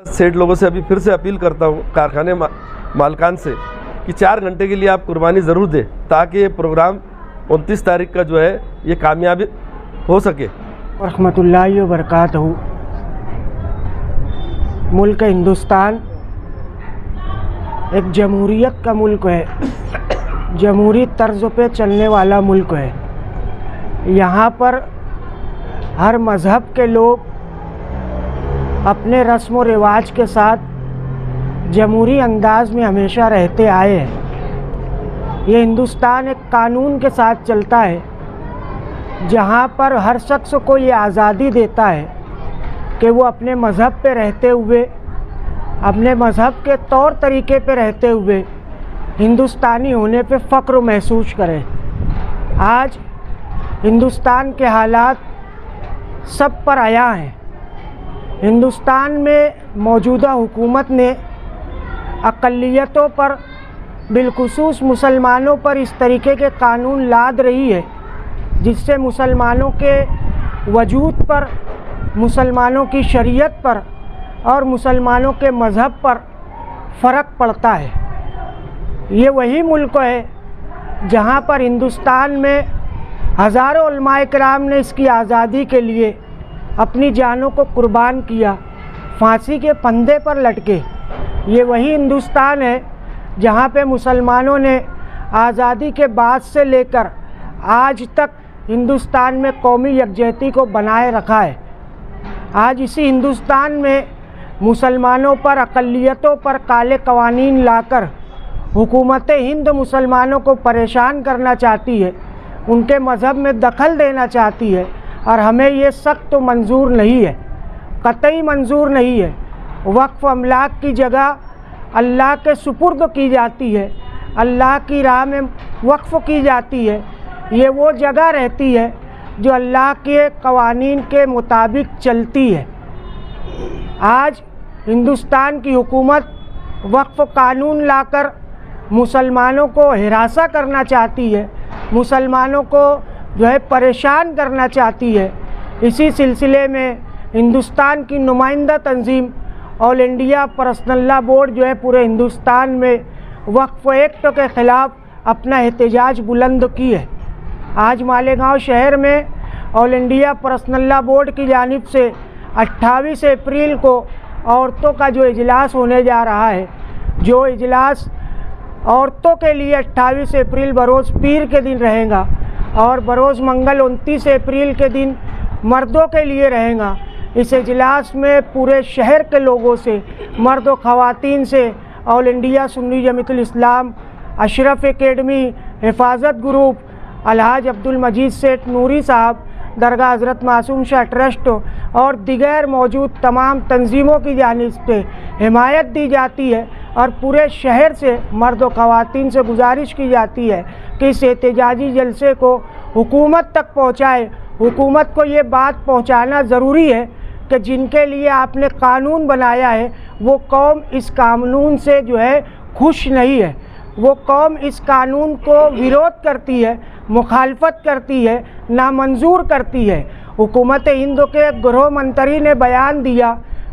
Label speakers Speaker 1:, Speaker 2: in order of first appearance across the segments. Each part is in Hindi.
Speaker 1: सेठ लोगों से अभी फिर से अपील करता हूँ, कारखाने मालकान से, कि 4 घंटे के लिए आप कुर्बानी ज़रूर दें ताकि ये प्रोग्राम 29 तारीख का जो है ये कामयाबी हो सके।
Speaker 2: रहमतुल्लाहि व बरकातहू। मुल्क हिंदुस्तान एक जमहूरियत का मुल्क है, जमहूरी तर्ज पे चलने वाला मुल्क है। यहाँ पर हर मज़हब के लोग अपने रस्म व रिवाज के साथ जमहूरी अंदाज में हमेशा रहते आए हैं। ये हिंदुस्तान एक कानून के साथ चलता है जहाँ पर हर शख्स को ये आज़ादी देता है कि वो अपने मज़हब पे रहते हुए, अपने मज़हब के तौर तरीके पे रहते हुए हिंदुस्तानी होने पे फ़ख्र महसूस करे। आज हिंदुस्तान के हालात सब पर आया हैं। हिंदुस्तान में मौजूदा हुकूमत ने अक़लियतों पर, बिलखुसूस मुसलमानों पर इस तरीके के कानून लाद रही है जिससे मुसलमानों के वजूद पर, मुसलमानों की शरीयत पर और मुसलमानों के मज़हब पर फ़र्क पड़ता है। ये वही मुल्क है जहाँ पर हिंदुस्तान में हज़ारों उलमाए किराम ने इसकी आज़ादी के लिए अपनी जानों को कुर्बान किया, फांसी के फंदे पर लटके। ये वही हिंदुस्तान है जहाँ पे मुसलमानों ने आज़ादी के बाद से लेकर आज तक हिंदुस्तान में कौमी यकजहती को बनाए रखा है। आज इसी हिंदुस्तान में मुसलमानों पर, अक़लियतों पर काले कवानीन लाकर हुकूमत हिंद मुसलमानों को परेशान करना चाहती है, उनके मज़हब में दखल देना चाहती है और हमें ये सख्त मंजूर नहीं है, कतई मंजूर नहीं है। वक्फ़ अमलाक की जगह अल्लाह के सुपुर्द की जाती है, अल्लाह की राह में वक्फ़ की जाती है। ये वो जगह रहती है जो अल्लाह के कवानीन के मुताबिक चलती है। आज हिंदुस्तान की हुकूमत वक्फ़ कानून लाकर मुसलमानों को हिरासा करना चाहती है, मुसलमानों को जो है परेशान करना चाहती है। इसी सिलसिले में हिंदुस्तान की नुमाइंदा तंजीम All India Personal Law Board जो है पूरे हिंदुस्तान में वक्फ़ एक्ट के ख़िलाफ़ अपना एहतजाज बुलंद की है। आज मालेगांव शहर में all India Personal Law board की जानिब से 28 अप्रैल को औरतों का जो इजलास होने जा रहा है, जो इजलास औरतों के लिए 28 अप्रैल बरोज़ पीर के दिन रहेगा और बरोज़ मंगल 29 अप्रैल के दिन मर्दों के लिए रहेगा। इस इजलास में पूरे शहर के लोगों से, मर्द व ख़वातीन से, ऑल इंडिया सुन्नी जमीयतुल इस्लाम, अशरफ एकेडमी, हिफाजत ग्रुप, अलहाज अब्दुल मजीद सेठ नूरी साहब, दरगाह हज़रत मासूम शाह ट्रस्ट और दिगर मौजूद तमाम तंजीमों की जानिब से हिमायत दी जाती है और पूरे शहर से मर्द व ख़वातीन से गुजारिश की जाती है कि इस एहतजाजी जलसे को हुकूमत तक पहुँचाए। हुकूमत को ये बात पहुँचाना ज़रूरी है कि जिनके लिए आपने कानून बनाया है वो कौम इस कानून से जो है खुश नहीं है, वो कौम इस कानून को विरोध करती है, मुखालफत करती है, नामंजूर करती है। हुकूमत हिंद के गृह मंत्री ने बयान दिया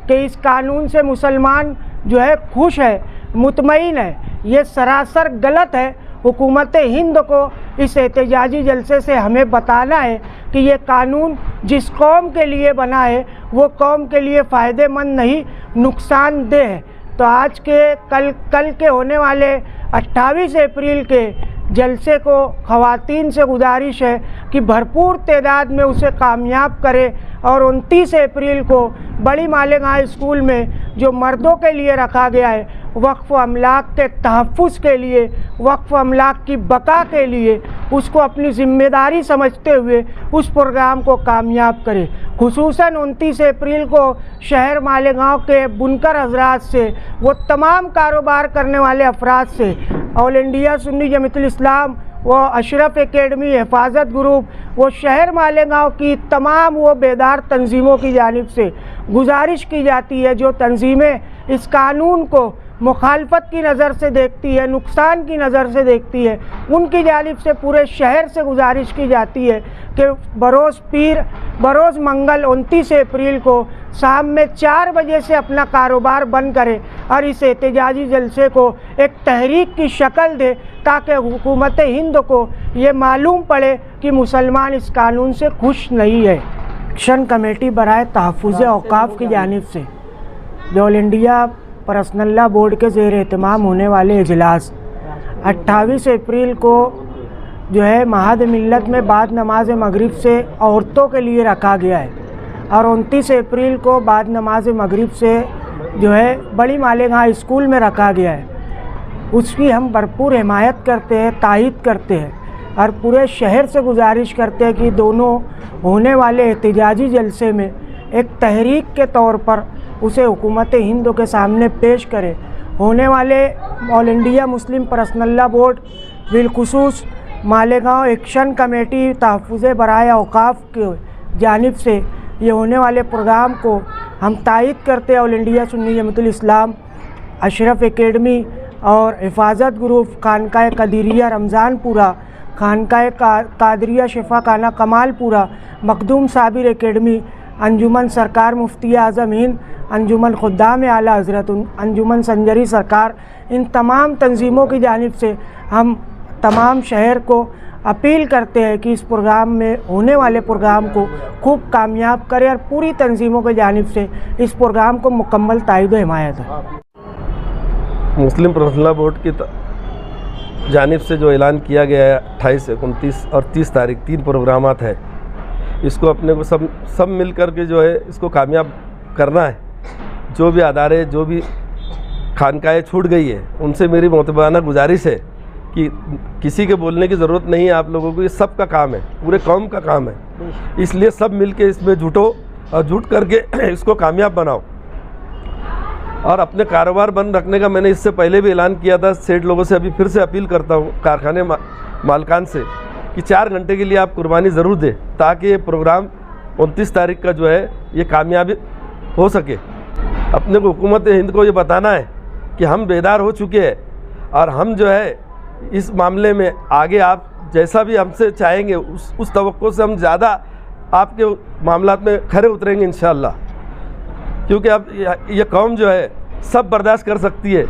Speaker 2: कि इस कानून से मुसलमान जो है खुश है, मुतमईन है। ये सरासर गलत है। हुकूमत हिंद को इस एहतजाजी जलसे से हमें बताना है कि ये कानून जिस कौम के लिए बना है वो कौम के लिए फ़ायदेमंद नहीं, नुकसानदेह है। तो आज के कल के होने वाले 28 अप्रैल के जलसे को ख़वातीन से गुजारिश है कि भरपूर तादाद में उसे कामयाब करें और 29 अप्रैल को बड़ी मालेगांव स्कूल में जो मर्दों के लिए रखा गया है वक्फ़ अमलाक के तहफ़्फ़ुज़ के लिए, वक्फ़ अमलाक की बका के लिए, उसको अपनी ज़िम्मेदारी समझते हुए उस प्रोग्राम को कामयाब करें। खुसूसन 29 अप्रैल को शहर मालेगांव के बुनकर हजरात से, वो तमाम कारोबार करने वाले अफराद से ऑल इंडिया सुन्नी जमीयतुल इस्लाम वो अशरफ एकेडमी, हिफाजत ग्रुप, वो शहर मालेगांव की तमाम वो बेदार तंजीमों की जानिब से गुजारिश की जाती है, जो तंजीमें इस कानून को मुखालफत की नज़र से देखती है, नुकसान की नज़र से देखती है, उनकी जानिब से पूरे शहर से गुजारिश की जाती है कि बरोज़ मंगल 29 अप्रैल को शाम में 4 बजे से अपना कारोबार बंद करें और इस एहतजाजी जलसे को एक तहरीक की शक्ल दे, ताकि हुकूमत हिंद को ये मालूम पड़े कि मुसलमान इस कानून से खुश नहीं है। एक्शन कमेटी बराए तहफ़्फ़ुज़ औक़ाफ़ की जानिब से जो all India Personal Law board के ज़ेर एहतमाम होने वाले इजलास 28 अप्रैल को जो है महाद मिल्लत में बाद नमाज मगरिब से औरतों के लिए रखा गया है, और 29 अप्रैल को बाद नमाज मगरिब से जो है बड़ी मालेगांव स्कूल में रखा गया है। उसकी हम भरपूर हिमायत करते हैं, तायीद करते हैं और पूरे शहर से गुजारिश करते हैं कि दोनों होने वाले एहतजाजी जलसे में एक तहरीक के तौर पर उसे हुकूमत हिंद के सामने पेश करें। होने वाले All India Muslim Personal Law Board बिलखुसूस मालेगांव एक्शन कमेटी तहफ़्फ़ुज़ बराए औक़ाफ़ की जानिब से ये होने वाले प्रोग्राम को हम तायीद करते हैं। ऑल इंडिया सुन्नी जमातुल इस्लाम, अशरफ एकेडमी और हिफाजत ग्रुप, खानकाह कदीरिया रमज़ानपुरा, खानकाह कादरिया शिफा खाना कमालपुरा, मखदूम साबिर एकेडमी, अंजुमन सरकार मुफ्ती आज़म हिंद, अंजुमन खुद्दाम आला हज़रत, अंजुमन संजरी सरकार, इन तमाम तंजीमों की जानिब से हम तमाम शहर को अपील करते हैं कि इस प्रोग्राम में होने वाले प्रोग्राम को खूब कामयाब करें और पूरी तंजीमों की जानिब से इस प्रोग्राम को मुकम्मल तायीद व हिमायत है।
Speaker 1: मुस्लिम पर्सनल लॉ बोर्ड की जानिब से जो ऐलान किया गया है 28, 29 और 30 तारीख 3 प्रोग्रामात है, इसको अपने को सब मिल कर के जो है इसको कामयाब करना है। जो भी अदारे, जो भी खानकाहें छूट गई है, उनसे मेरी मोतबाराना गुजारिश है कि किसी के बोलने की ज़रूरत नहीं है आप लोगों को, ये सब का काम है, पूरे कौम का काम है। इसलिए सब मिल के इसमें जुटो और जुट करके इसको कामयाब बनाओ। और अपने कारोबार बंद रखने का मैंने इससे पहले भी ऐलान किया था सेठ लोगों से, अभी फिर से अपील करता हूँ कारखाने मालकान से कि 4 घंटे के लिए आप कुर्बानी ज़रूर दें, ताकि ये प्रोग्राम 29 तारीख का जो है ये कामयाबी हो सके। अपने को हुकूमत हिंद को ये बताना है कि हम बेदार हो चुके हैं और हम जो है इस मामले में आगे आप जैसा भी हमसे चाहेंगे उस तवक्को से हम ज़्यादा आपके मामलात में खरे उतरेंगे इंशाअल्लाह। क्योंकि अब ये कौम जो है सब बर्दाश्त कर सकती है,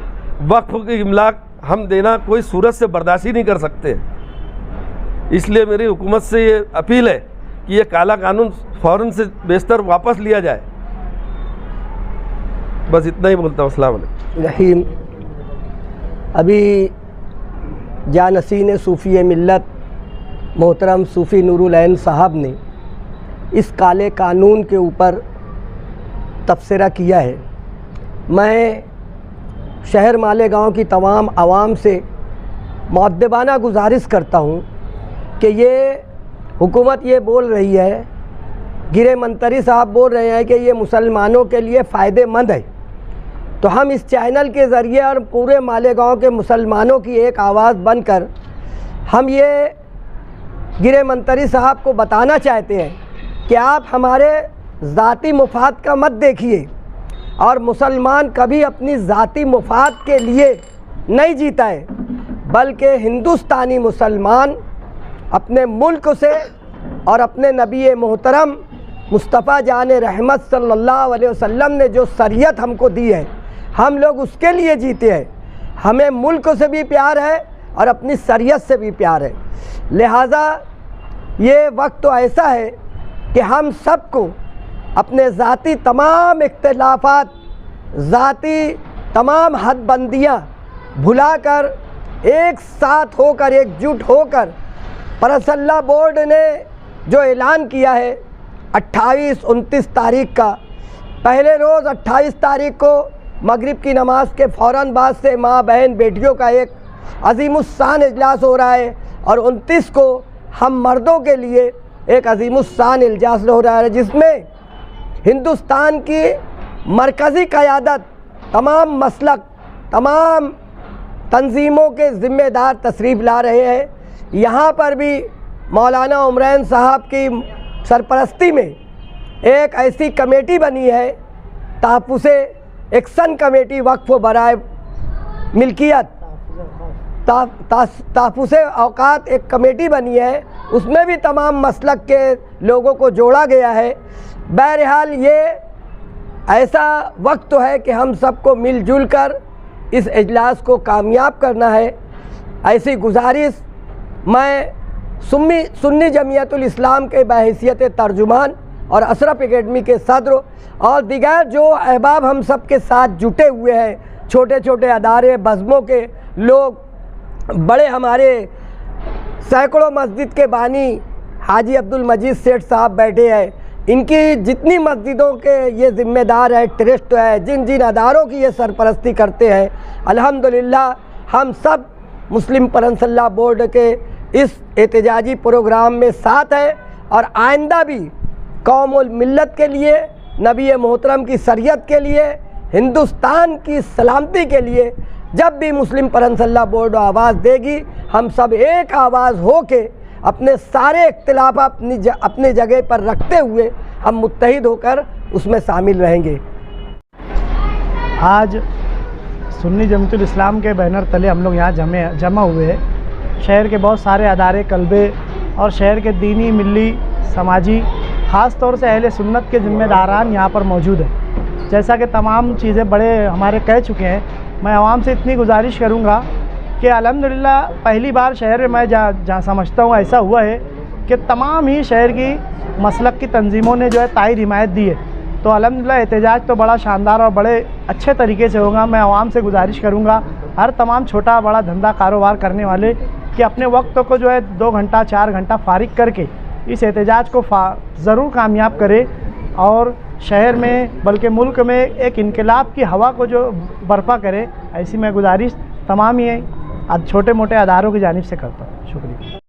Speaker 1: वक्फ की इमलाक हम देना कोई सूरत से बर्दाश्त ही नहीं कर सकते। इसलिए मेरी हुकूमत से ये अपील है कि ये काला कानून फ़ौरन से बेशतर वापस लिया जाए। बस इतना ही बोलता हूँ। अस्सलाम वालेकुम।
Speaker 3: रहीम, अभी जानसीन सूफ़ी मिल्लत मोहतरम सूफ़ी नूरुल ऐन साहब ने इस काले कानून के ऊपर तबसरा किया है। मैं शहर मालेगांव की तमाम आवाम से मुअद्दबाना गुजारिश करता हूँ कि ये हुकूमत ये बोल रही है, गिरे मंतरी साहब बोल रहे हैं कि ये मुसलमानों के लिए फ़ायदेमंद है, तो हम इस चैनल के ज़रिए और पूरे मालेगांव के मुसलमानों की एक आवाज़ बनकर हम ये गिरे मंतरी साहब को बताना चाहते हैं कि आप हमारे ज़ाती मुफाद का मत देखिए, और मुसलमान कभी अपनी ज़ाती मुफाद के लिए नहीं जीता है, बल्कि हिंदुस्तानी मुसलमान अपने मुल्क से और अपने नबी मोहतरम मुस्तफ़ा जान रहमत सल्लल्लाहु अलैहि वसल्लम ने जो शरीयत हमको दी है, हम लोग उसके लिए जीते हैं। हमें मुल्क से भी प्यार है और अपनी शरीयत से भी प्यार है। लिहाजा ये वक्त तो ऐसा है कि हम सबको अपने ज़ाती तमाम इख्तिलाफ़ात, ज़ाती तमाम हदबंदियाँ भुलाकर एक साथ होकर, एकजुट होकर पर्सनल लॉ बोर्ड ने जो ऐलान किया है 28-29 तारीख का, पहले रोज़ 28 तारीख को मगरिब की नमाज के फ़ौरन बाद से माँ बहन बेटियों का एक अज़ीमुस्शान इजलास हो रहा है, और 29 को हम मर्दों के लिए एक अज़ीमुस्शान इजलास हो रहा है, जिसमें हिंदुस्तान की मरकज़ी क़यादत, तमाम मसलक, तमाम तंजीमों के ज़िम्मेदार तशरीफ़ ला रहे हैं। यहाँ पर भी मौलाना उमरैन साहब की सरपरस्ती में एक ऐसी कमेटी बनी है, तहफ़्फ़ुज़ एक्शन कमेटी वक्फ़ बराए मिल्कियत, तहफ़्फ़ुज़ औकात एक कमेटी बनी है, उसमें भी तमाम मसलक के लोगों को जोड़ा गया है। बहरहाल ये ऐसा वक्त है कि हम सबको मिलजुल कर इस इजलास को कामयाब करना है। ऐसी गुजारिश मैं सुन्नी जमीयतुल इस्लाम के बहैसियत तर्जुमान और अशरफ एकेडमी के सदर और दिगर जो अहबाब हम सब के साथ जुटे हुए हैं, छोटे छोटे अदारे बज़्मों के लोग, बड़े हमारे सैकड़ों मस्जिद के बानी हाजी अब्दुल मजीद सेठ साहब बैठे हैं, इनकी जितनी मस्जिदों के ये ज़िम्मेदार है, ट्रस्ट है, जिन जिन अदारों की ये सरपरस्ती करते हैं, अल्हम्दुलिल्लाह हम सब मुस्लिम परंसल्ला बोर्ड के इस एहतजाजी प्रोग्राम में साथ है और आइंदा भी कौम और मिल्लत के लिए, नबी मोहतरम की शरीयत के लिए, हिंदुस्तान की सलामती के लिए जब भी मुस्लिम परंसल्ला बोर्ड आवाज़ देगी, हम सब एक आवाज़ हो के अपने सारे इख्तिलाफ अपनी जगह पर रखते हुए हम मुत्तहिद होकर उसमें शामिल रहेंगे।
Speaker 2: आज सुन्नी जमीयतुल इस्लाम के बैनर तले हम लोग यहाँ जमा हुए हैं। शहर के बहुत सारे अदारे कल्बे और शहर के दीनी, मिली, समाजी, ख़ास तौर से अहले सुन्नत के ज़िम्मेदारान यहाँ पर मौजूद हैं। जैसा कि तमाम चीज़ें बड़े हमारे कह चुके हैं, मैं आवाम से इतनी गुजारिश करूँगा कि अल्हम्दुलिल्लाह पहली बार शहर में मैं जहाँ समझता हूँ ऐसा हुआ है कि तमाम ही शहर की मसलक की तंजीमों ने जो है ताई हिमायत दी है। तो अल्हम्दुलिल्लाह एहतजाज तो बड़ा शानदार और बड़े अच्छे तरीके से होगा। मैं आवाम से गुजारिश करूँगा, हर तमाम छोटा बड़ा धंधा कारोबार करने वाले कि अपने वक्त को जो है 2 घंटा 4 घंटा फारिग करके इस एहतजाज को ज़रूर कामयाब करे और शहर में बल्कि मुल्क में एक इनकलाब की हवा को जो बर्पा करे। ऐसी मैं गुजारिश तमाम ही छोटे मोटे अदारों की जानिब से करता हूँ। शुक्रिया।